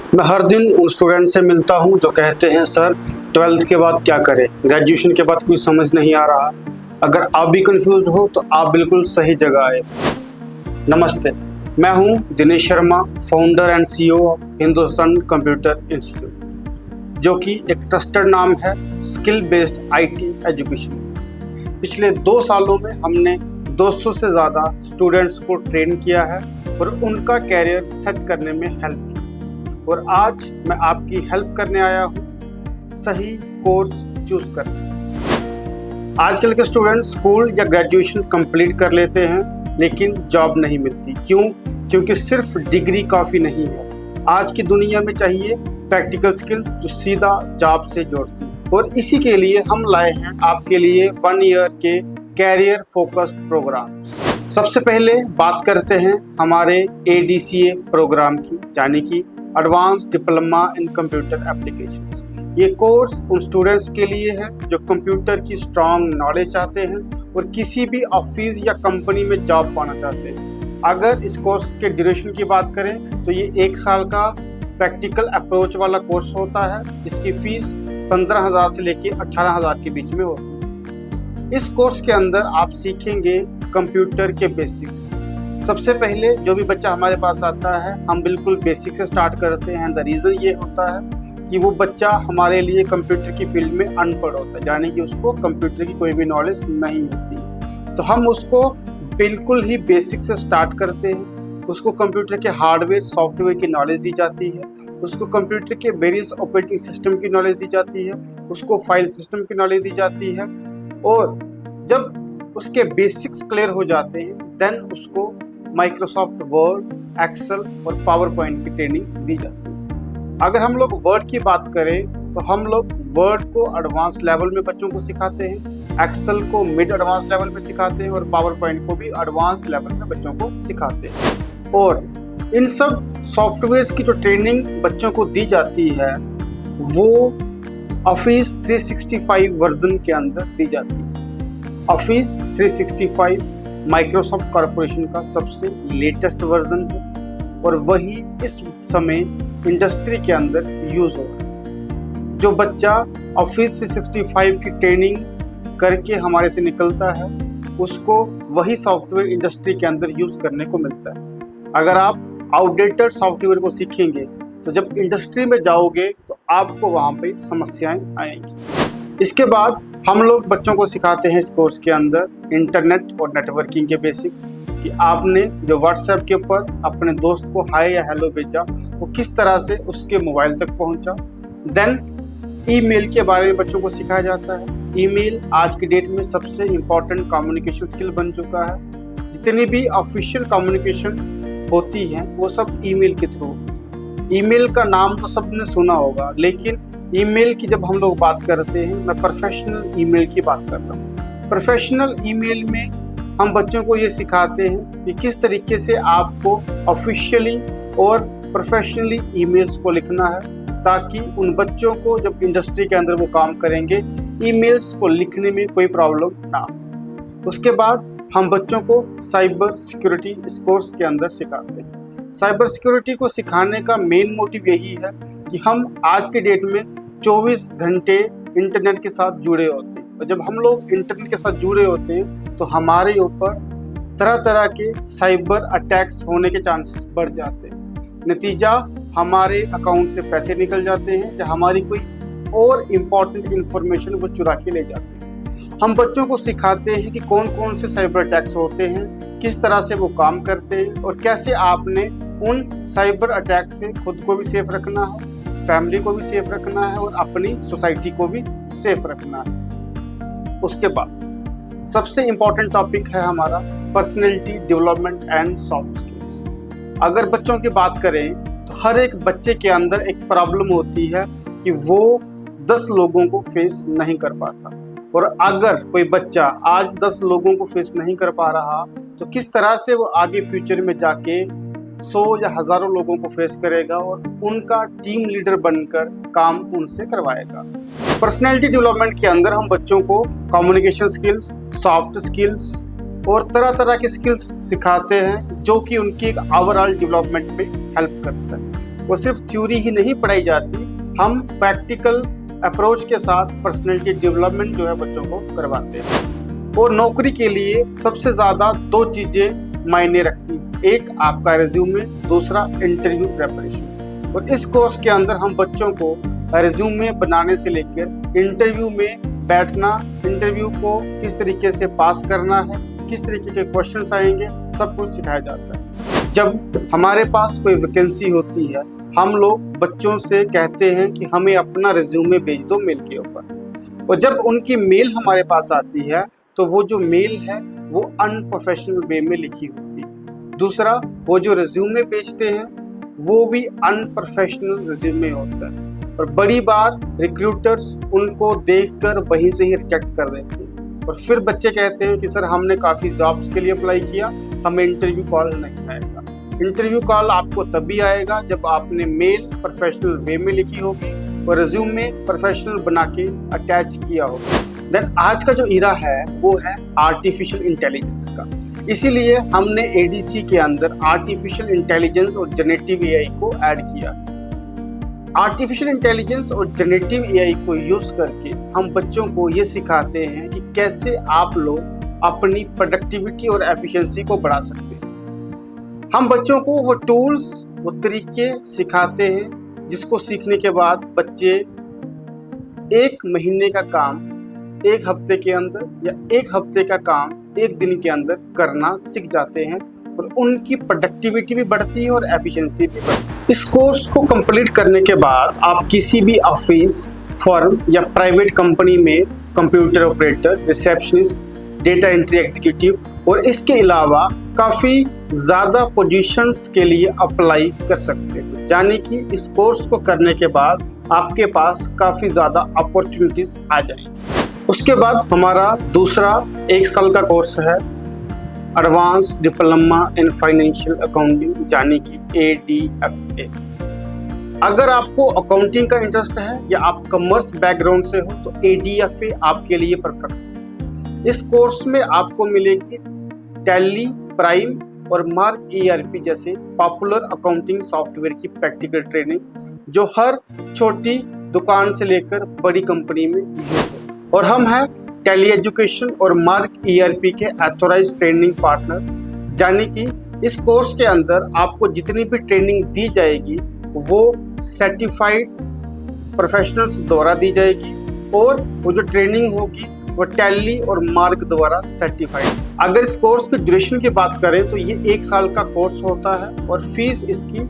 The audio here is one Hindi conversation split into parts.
मैं हर दिन उन स्टूडेंट से मिलता हूं जो कहते हैं सर 12th के बाद क्या करें, ग्रेजुएशन के बाद कुछ समझ नहीं आ रहा। अगर आप भी कंफ्यूज हो तो आप बिल्कुल सही जगह आए। नमस्ते, मैं हूं Dinesh Sharma, founder and CEO of Hindustan computer institute, जो कि एक ट्रस्टेड नाम है स्किल बेस्ड IT एजुकेशन। पिछले 2 सालों में हमने 200 से ज़्यादा स्टूडेंट्स को ट्रेन किया है और उनका कैरियर सेट करने में हेल्प की। और आज मैं आपकी हेल्प करने आया हूँ सही कोर्स चूज करने। आजकल के स्टूडेंट स्कूल या ग्रेजुएशन कंप्लीट कर लेते हैं लेकिन जॉब नहीं मिलती। क्यों? क्योंकि सिर्फ डिग्री काफ़ी नहीं है। आज की दुनिया में चाहिए प्रैक्टिकल स्किल्स जो सीधा जॉब से जोड़ती हैं। और इसी के लिए हम लाए हैं आपके लिए 1 ईयर के कैरियर फोकस्ड प्रोग्राम। सबसे पहले बात करते हैं हमारे ADCA प्रोग्राम की, यानी कि advance diploma in computer applications. ये कोर्स उन स्टूडेंट्स के लिए है जो कंप्यूटर की स्ट्रॉन्ग नॉलेज चाहते हैं और किसी भी ऑफिस या कंपनी में जॉब पाना चाहते हैं। अगर इस कोर्स के ड्यूरेशन की बात करें तो ये 1 साल का प्रैक्टिकल अप्रोच वाला कोर्स होता है। इसकी फीस 15,000 से लेकर 18,000 के बीच में होती है। इस कोर्स के अंदर आप सीखेंगे कंप्यूटर के बेसिक्स। सबसे पहले जो भी बच्चा हमारे पास आता है हम बिल्कुल बेसिक से स्टार्ट करते हैं। द रीज़न ये होता है कि वो बच्चा हमारे लिए कंप्यूटर की फील्ड में अनपढ़ होता है, यानी कि उसको कंप्यूटर की कोई भी नॉलेज नहीं होती। तो हम उसको बिल्कुल ही बेसिक से स्टार्ट करते हैं। उसको कंप्यूटर के हार्डवेयर सॉफ्टवेयर की नॉलेज दी जाती है, उसको कंप्यूटर के वेरियस ऑपरेटिंग सिस्टम की नॉलेज दी जाती है, उसको फाइल सिस्टम की नॉलेज दी जाती है। और जब उसके बेसिक्स क्लियर हो जाते हैं देन उसको माइक्रोसॉफ्ट वर्ड, एक्सेल और पावर पॉइंट की ट्रेनिंग दी जाती है। अगर हम लोग वर्ड की बात करें तो हम लोग वर्ड को एडवांस लेवल में बच्चों को सिखाते हैं, एक्सेल को मिड एडवांस लेवल पे सिखाते हैं और पावर पॉइंट को भी एडवांस लेवल में बच्चों को सिखाते हैं। और इन सब सॉफ्टवेयर्स की जो ट्रेनिंग बच्चों को दी जाती है वो ऑफिस 365 वर्जन के अंदर दी जाती है। ऑफिस 365 माइक्रोसॉफ्ट कॉरपोरेशन का सबसे लेटेस्ट वर्जन है और वही इस समय इंडस्ट्री के अंदर यूज हो रहा है। जो बच्चा ऑफिस 365 की ट्रेनिंग करके हमारे से निकलता है उसको वही सॉफ्टवेयर इंडस्ट्री के अंदर यूज करने को मिलता है। अगर आप आउटडेटेड सॉफ्टवेयर को सीखेंगे तो जब इंडस्ट्री में जाओगे तो आपको वहाँ पे समस्याएं आएंगी। इसके बाद हम लोग बच्चों को सिखाते हैं इस कोर्स के अंदर इंटरनेट और नेटवर्किंग के बेसिक्स, कि आपने जो व्हाट्सएप के ऊपर अपने दोस्त को हाय या हेलो भेजा वो किस तरह से उसके मोबाइल तक पहुंचा। देन ईमेल के बारे में बच्चों को सिखाया जाता है। ईमेल आज की डेट में सबसे इम्पॉर्टेंट कम्युनिकेशन स्किल बन चुका है। जितनी भी ऑफिशियल कम्युनिकेशन होती है वो सब ईमेल के थ्रू। ईमेल का नाम तो सबने सुना होगा, लेकिन ईमेल की जब हम लोग बात करते हैं, मैं प्रोफेशनल ईमेल की बात कर रहा हूँ। प्रोफेशनल ईमेल में हम बच्चों को ये सिखाते हैं कि किस तरीके से आपको ऑफिशियली और प्रोफेशनली ईमेल्स को लिखना है, ताकि उन बच्चों को जब इंडस्ट्री के अंदर वो काम करेंगे ईमेल्स को लिखने में कोई प्रॉब्लम ना हो। उसके बाद हम बच्चों को साइबर सिक्योरिटी इस कोर्स के अंदर सिखाते हैं। साइबर सिक्योरिटी को सिखाने का मेन मोटिव यही है कि हम आज के डेट में 24 घंटे इंटरनेट के साथ जुड़े होते हैं और जब हम लोग इंटरनेट के साथ जुड़े होते हैं तो हमारे ऊपर तरह तरह के साइबर अटैक्स होने के चांसेस बढ़ जाते हैं। नतीजा हमारे अकाउंट से पैसे निकल जाते हैं या हमारी कोई और इम्पॉर्टेंट इंफॉर्मेशन वो चुरा के ले जाते हैं। हम बच्चों को सिखाते हैं कि कौन कौन से साइबर अटैक्स होते हैं, किस तरह से वो काम करते हैं और कैसे आपने उन साइबर अटैक से खुद को भी सेफ रखना है, फैमिली को भी सेफ रखना है और अपनी सोसाइटी को भी सेफ रखना है। उसके बाद सबसे इम्पॉर्टेंट टॉपिक है हमारा personality development and soft skills. अगर बच्चों की बात करें तो हर एक बच्चे के अंदर एक प्रॉब्लम होती है कि वो 10 लोगों को फेस नहीं कर पाता। और अगर कोई बच्चा आज 10 लोगों को फेस नहीं कर पा रहा तो किस तरह से वो आगे फ्यूचर में जाके 100 या हजारों लोगों को फेस करेगा और उनका टीम लीडर बनकर काम उनसे करवाएगा। पर्सनैलिटी डेवलपमेंट के अंदर हम बच्चों को कम्युनिकेशन स्किल्स, सॉफ्ट स्किल्स और तरह तरह के स्किल्स सिखाते हैं जो कि उनकी एक ओवरऑल डेवलपमेंट में हेल्प करता है। वो सिर्फ थ्योरी ही नहीं पढ़ाई जाती, हम प्रैक्टिकल अप्रोच के साथ पर्सनैलिटी डेवलपमेंट जो है बच्चों को करवाते हैं। और नौकरी के लिए सबसे ज़्यादा 2 चीज़ें मायने रखती हैं, एक आपका रिज्यूमे, दूसरा इंटरव्यू प्रेपरेशन। और इस कोर्स के अंदर हम बच्चों को रिज्यूमे बनाने से लेकर इंटरव्यू में बैठना, इंटरव्यू को किस तरीके से पास करना है, किस तरीके के क्वेश्चंस आएंगे, सब कुछ सिखाया जाता है। जब हमारे पास कोई वैकेंसी होती है, हम लोग बच्चों से कहते हैं कि हमें अपना रिज्यूमे भेज दो मेल के ऊपर, और जब उनकी मेल हमारे पास आती है तो वो जो मेल है वो अनप्रोफेशनल वे में लिखी होती है। दूसरा, वो जो रिज्यूमे भेजते हैं वो भी अनप्रोफेशनल रिज्यूमे होता है, और बड़ी बार रिक्रूटर्स उनको देखकर वहीं से ही रिजेक्ट कर देते हैं। और फिर बच्चे कहते हैं कि सर हमने काफ़ी जॉब्स के लिए अप्लाई किया, हमें इंटरव्यू कॉल नहीं आएगा। इंटरव्यू कॉल आपको तभी आएगा जब आपने मेल प्रोफेशनल वे में लिखी होगी और रिज्यूमे प्रोफेशनल बना के अटैच किया होगा। देन आज का जो इरा है वो है आर्टिफिशियल इंटेलिजेंस का, इसीलिए हमने एडीसी के अंदर आर्टिफिशियल इंटेलिजेंस और जनरेटिव एआई को ऐड किया। आर्टिफिशियल इंटेलिजेंस और जनरेटिव एआई को यूज करके हम बच्चों को ये सिखाते हैं कि कैसे आप लोग अपनी प्रोडक्टिविटी और एफिशिएंसी को बढ़ा सकते हैं। हम बच्चों को वो टूल्स, वो तरीके सिखाते हैं जिसको सीखने के बाद बच्चे 1 महीने का काम 1 हफ्ते के अंदर या 1 हफ्ते का काम 1 दिन के अंदर करना सीख जाते हैं, और उनकी प्रोडक्टिविटी भी बढ़ती है और एफिशिएंसी भी बढ़ती है। इस कोर्स को कंप्लीट करने के बाद आप किसी भी ऑफिस, फर्म या प्राइवेट कंपनी में computer operator, receptionist, data entry executive और इसके अलावा काफ़ी ज़्यादा पोजीशंस के लिए अप्लाई कर सकते हैं। यानी कि इस कोर्स को करने के बाद आपके पास काफ़ी ज़्यादा अपॉर्चुनिटीज़ आ जाएंगी। उसके बाद हमारा दूसरा 1 साल का कोर्स है advance diploma in financial accounting, यानी कि ADFA। अगर आपको अकाउंटिंग का इंटरेस्ट है या आप कॉमर्स बैकग्राउंड से हो तो ADFA आपके लिए परफेक्ट है। इस कोर्स में आपको मिलेगी टैली, प्राइम और मार्क ERP जैसे पॉपुलर अकाउंटिंग सॉफ्टवेयर की प्रैक्टिकल ट्रेनिंग, जो हर छोटी दुकान से लेकर बड़ी कंपनी में यूज है। और हम हैं टैली एजुकेशन और मार्क ERP के ऑथराइज्ड ट्रेनिंग पार्टनर, यानी कि इस कोर्स के अंदर आपको जितनी भी ट्रेनिंग दी जाएगी वो सर्टिफाइड प्रोफेशनल्स द्वारा दी जाएगी, और वो जो ट्रेनिंग होगी वो टैली और मार्क द्वारा सर्टिफाइड। अगर इस कोर्स की ड्यूरेशन की बात करें तो ये 1 साल का कोर्स होता है, और फीस इसकी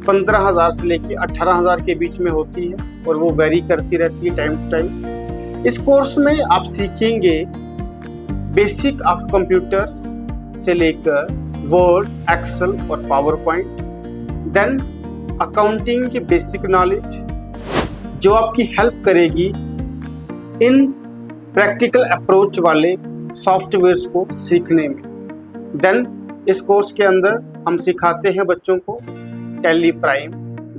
15,000 से लेकर 18,000 के बीच में होती है, और वो वेरी करती रहती है टाइम टू टाइम। इस कोर्स में आप सीखेंगे बेसिक ऑफ कंप्यूटर्स से लेकर वर्ड, एक्सेल और पावर पॉइंट, देन अकाउंटिंग की बेसिक नॉलेज जो आपकी हेल्प करेगी इन प्रैक्टिकल अप्रोच वाले सॉफ्टवेयर्स को सीखने में। देन इस कोर्स के अंदर हम सिखाते हैं बच्चों को टैली प्राइम,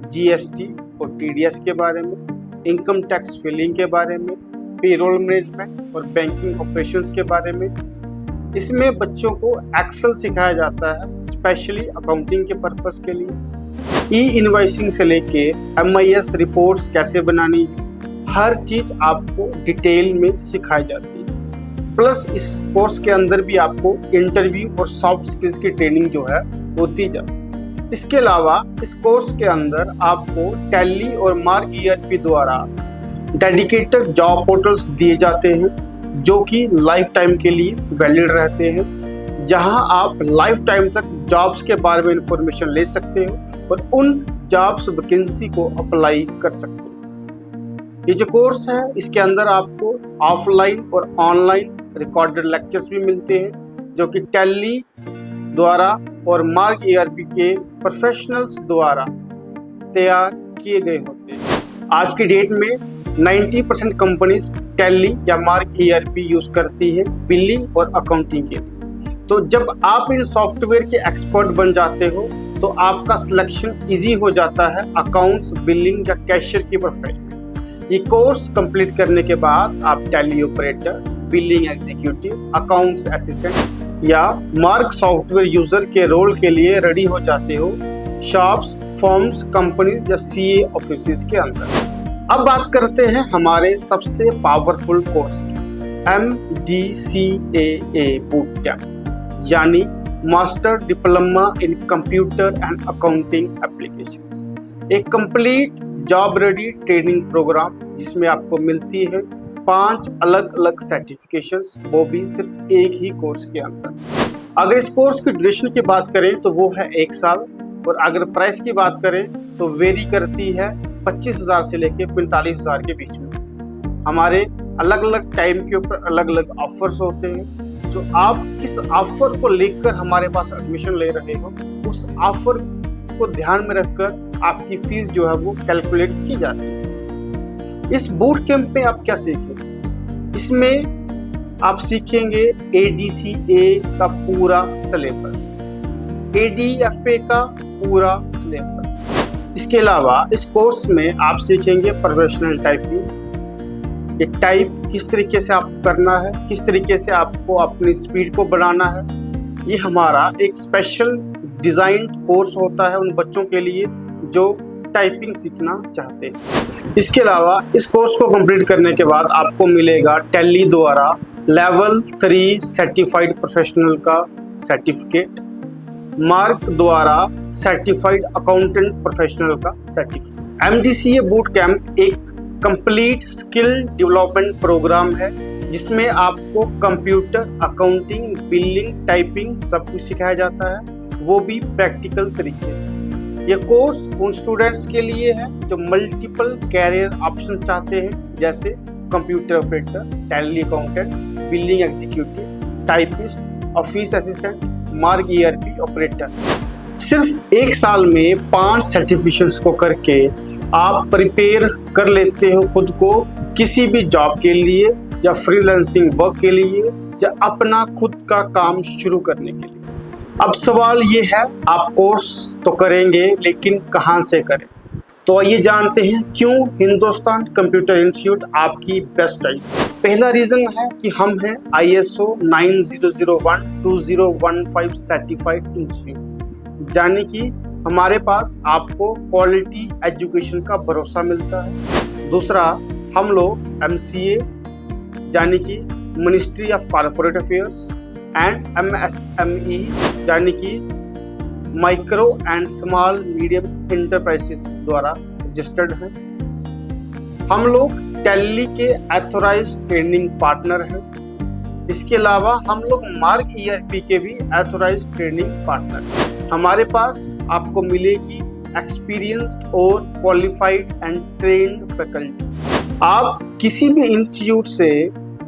GST और TDS के बारे में, इनकम टैक्स फिलिंग के बारे में, पेरोल मैनेजमेंट और बैंकिंग ऑपरेशंस के बारे में। इसमें बच्चों को एक्सेल सिखाया जाता है स्पेशली अकाउंटिंग के पर्पस के लिए। इनवॉइसिंग से लेके MIS रिपोर्ट्स कैसे बनानी है, हर चीज़ आपको डिटेल में सिखाई जाती है। प्लस इस कोर्स के अंदर भी आपको इंटरव्यू और सॉफ्ट स्किल्स की ट्रेनिंग जो है वो दी जाती है। इसके अलावा इस कोर्स के अंदर आपको टैली और मार्क ERP द्वारा डेडिकेटेड जॉब पोर्टल्स दिए जाते हैं जो कि लाइफ टाइम के लिए वैलिड रहते हैं, जहां आप लाइफ टाइम तक जॉब्स के बारे में इंफॉर्मेशन ले सकते हो और उन जॉब्स वैकेंसी को अप्लाई कर सकते हो। ये जो कोर्स है इसके अंदर आपको ऑफलाइन और ऑनलाइन रिकॉर्डेड लेक्चर्स भी मिलते हैं जो कि टैली द्वारा और मार्क ERP के प्रोफेशनल्स द्वारा तैयार किए गए होते हैं। आज की डेट में 90% कंपनीज टैली या मार्क ERP यूज करती है बिलिंग और अकाउंटिंग के लिए। तो जब आप इन सॉफ्टवेयर के एक्सपर्ट बन जाते हो तो आपका सिलेक्शन इजी हो जाता है अकाउंट्स, बिलिंग या कैशियर की प्रोफाइल में। ये कोर्स कंप्लीट करने के बाद आप Tally operator, billing executive, accounts assistant या मार्क सॉफ्टवेयर यूजर के रोल के लिए रेडी हो जाते हो शॉप्स, फर्म्स, कंपनी या सीए ऑफिस के अंदर। अब बात करते हैं हमारे सबसे पावरफुल कोर्स की, MDCAA बूट कैंप, यानी master diploma in computer and accounting applications. एक complete job ready training programme जिसमें आपको मिलती है 5 अलग अलग सर्टिफिकेशंस, वो भी सिर्फ एक ही कोर्स के अंदर। अगर इस कोर्स की ड्यूरेशन की बात करें तो वो है 1 साल, और अगर प्राइस की बात करें तो वेरी करती है 25,000 से लेके 45,000 के बीच में। हमारे अलग अलग टाइम के ऊपर अलग अलग ऑफर्स होते हैं, जो आप किस ऑफर को लेकर हमारे पास एडमिशन ले रहे हो, उस ऑफर को ध्यान में रखकर आपकी फीस जो है वो कैलकुलेट की जाती है। इस बूट कैंप में आप क्या सीखेंगे? इसमें आप सीखेंगे ADCA का पूरा सिलेबस, ADFA का पूरा सिलेबस। इसके अलावा इस कोर्स में आप सीखेंगे प्रोफेशनल टाइपिंग, ये टाइप किस तरीके से आपको करना है, किस तरीके से आपको अपनी स्पीड को बढ़ाना है। ये हमारा एक स्पेशल डिज़ाइन कोर्स होता है उन बच्चों के लिए जो टाइपिंग सीखना चाहते हैं। इसके अलावा इस कोर्स को कंप्लीट करने के बाद आपको मिलेगा टैली द्वारा लेवल 3 सर्टिफाइड प्रोफेशनल का सर्टिफिकेट, मार्क द्वारा सर्टिफाइड अकाउंटेंट प्रोफेशनल का सर्टिफिकेट। MDCA बूट कैंप एक कंप्लीट स्किल डेवलपमेंट प्रोग्राम है जिसमें आपको कंप्यूटर, अकाउंटिंग, बिलिंग, टाइपिंग सब कुछ सिखाया जाता है, वो भी प्रैक्टिकल तरीके से। ये कोर्स उन स्टूडेंट्स के लिए है जो मल्टीपल कैरियर ऑप्शन चाहते हैं, जैसे computer operator, tally accountant, billing executive, typist, office assistant, mark ERP operator. सिर्फ 1 साल में 5 सर्टिफिकेशंस को करके आप प्रिपेयर कर लेते हो खुद को किसी भी जॉब के लिए या फ्रीलांसिंग वर्क के लिए या अपना खुद का काम शुरू करने के लिए। अब सवाल ये है, आप कोर्स तो करेंगे लेकिन कहाँ से करें? तो आइए जानते हैं क्यों हिंदुस्तान कंप्यूटर इंस्टीट्यूट आपकी बेस्ट चॉइस। पहला रीजन है कि हम हैं ISO 9001:2015 सर्टिफाइड इंस्टीट्यूट, यानी कि हमारे पास आपको क्वालिटी एजुकेशन का भरोसा मिलता है। दूसरा, हम लोग MCA यानी कि ministry of corporate affairs and MSME यानी कि micro and small medium enterprises द्वारा रजिस्टर्ड हैं। हम लोग टैली के एथोराइज्ड ट्रेनिंग पार्टनर हैं। इसके अलावा हम लोग मार्क ERP के भी एथोराइज्ड ट्रेनिंग पार्टनर हैं। हमारे पास आपको मिलेगी एक्सपीरियंस्ड और क्वालिफाइड एंड ट्रेन्ड फैकल्टी। आप किसी भी इंस्टीट्यूट से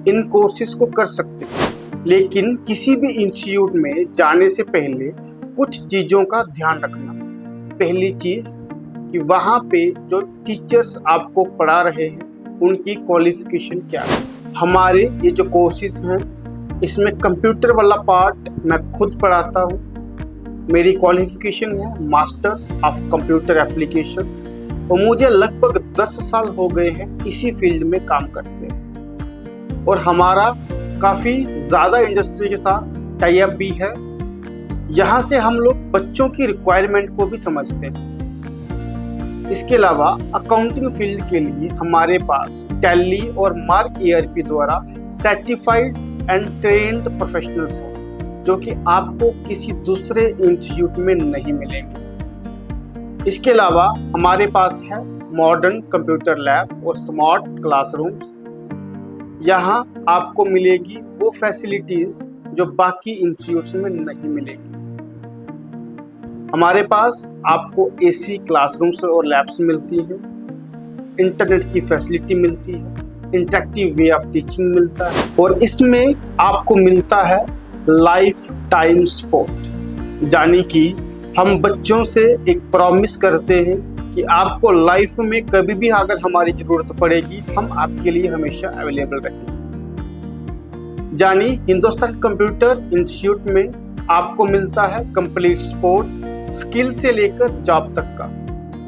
इन कोर्सेज को कर सकते हैं, लेकिन किसी भी इंस्टीट्यूट में जाने से पहले कुछ चीज़ों का ध्यान रखना। पहली चीज़ कि वहाँ पे जो टीचर्स आपको पढ़ा रहे हैं उनकी क्वालिफिकेशन क्या है। हमारे ये जो कोर्सेज हैं इसमें कंप्यूटर वाला पार्ट मैं खुद पढ़ाता हूँ। मेरी क्वालिफिकेशन है मास्टर्स ऑफ कंप्यूटर एप्लीकेशंस, और मुझे लगभग 10 साल हो गए हैं इसी फील्ड में काम करते हैं, और हमारा काफ़ी ज़्यादा इंडस्ट्री के साथ टाई अप भी है। यहाँ से हम लोग बच्चों की रिक्वायरमेंट को भी समझते हैं। इसके अलावा अकाउंटिंग फील्ड के लिए हमारे पास टैली और मार्क ERP द्वारा सर्टिफाइड एंड ट्रेन्ड प्रोफेशनल्स हैं, जो कि आपको किसी दूसरे इंस्टीट्यूट में नहीं मिलेंगे। इसके अलावा हमारे पास है मॉडर्न कंप्यूटर लैब और स्मार्ट क्लासरूम्स। यहाँ आपको मिलेगी वो फैसिलिटीज जो बाकी इंस्टीट्यूट्स में नहीं मिलेगी। हमारे पास आपको AC क्लासरूम्स और लैब्स मिलती हैं, इंटरनेट की फैसिलिटी मिलती है, इंटरेक्टिव वे ऑफ टीचिंग मिलता है, और इसमें आपको मिलता है लाइफ टाइम सपोर्ट, यानी कि हम बच्चों से एक प्रॉमिस करते हैं कि आपको लाइफ में कभी भी अगर हमारी ज़रूरत पड़ेगी हम आपके लिए हमेशा अवेलेबल रहेंगे। यानी हिंदुस्तान कंप्यूटर इंस्टीट्यूट में आपको मिलता है कंप्लीट सपोर्ट, स्किल से लेकर जॉब तक का।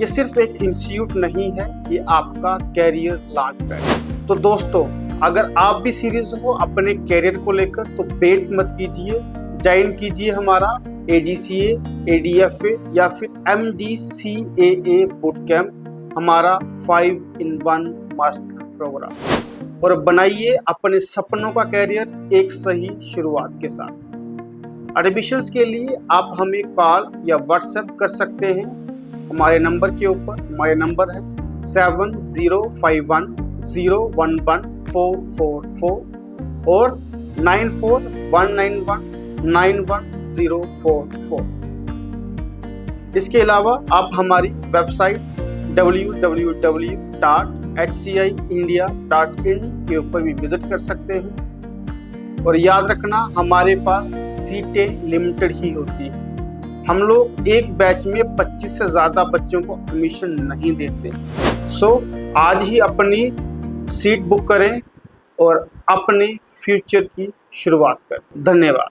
ये सिर्फ एक इंस्टीट्यूट नहीं है, ये आपका कैरियर लॉन्च पैड है। तो दोस्तों, अगर आप भी सीरियस हो अपने कैरियर को लेकर तो वेट मत कीजिए, ज्वाइन कीजिए हमारा ADCA, ADFA या फिर MDCAA बूट कैंप, हमारा 5-in-1 मास्टर प्रोग्राम, और बनाइए अपने सपनों का कैरियर एक सही शुरुआत के साथ। एडमिशंस के लिए आप हमें कॉल या व्हाट्सएप कर सकते हैं हमारे नंबर के ऊपर। हमारे नंबर है 7051011444 और 9419191044। इसके अलावा आप हमारी वेबसाइट www.hciindia.in के ऊपर भी विजिट कर सकते हैं। और याद रखना, हमारे पास सीटें लिमिटेड ही होती है। हम लोग एक बैच में 25 से ज़्यादा बच्चों को एडमिशन नहीं देते। सो आज ही अपनी सीट बुक करें और अपने फ्यूचर की शुरुआत करें। धन्यवाद।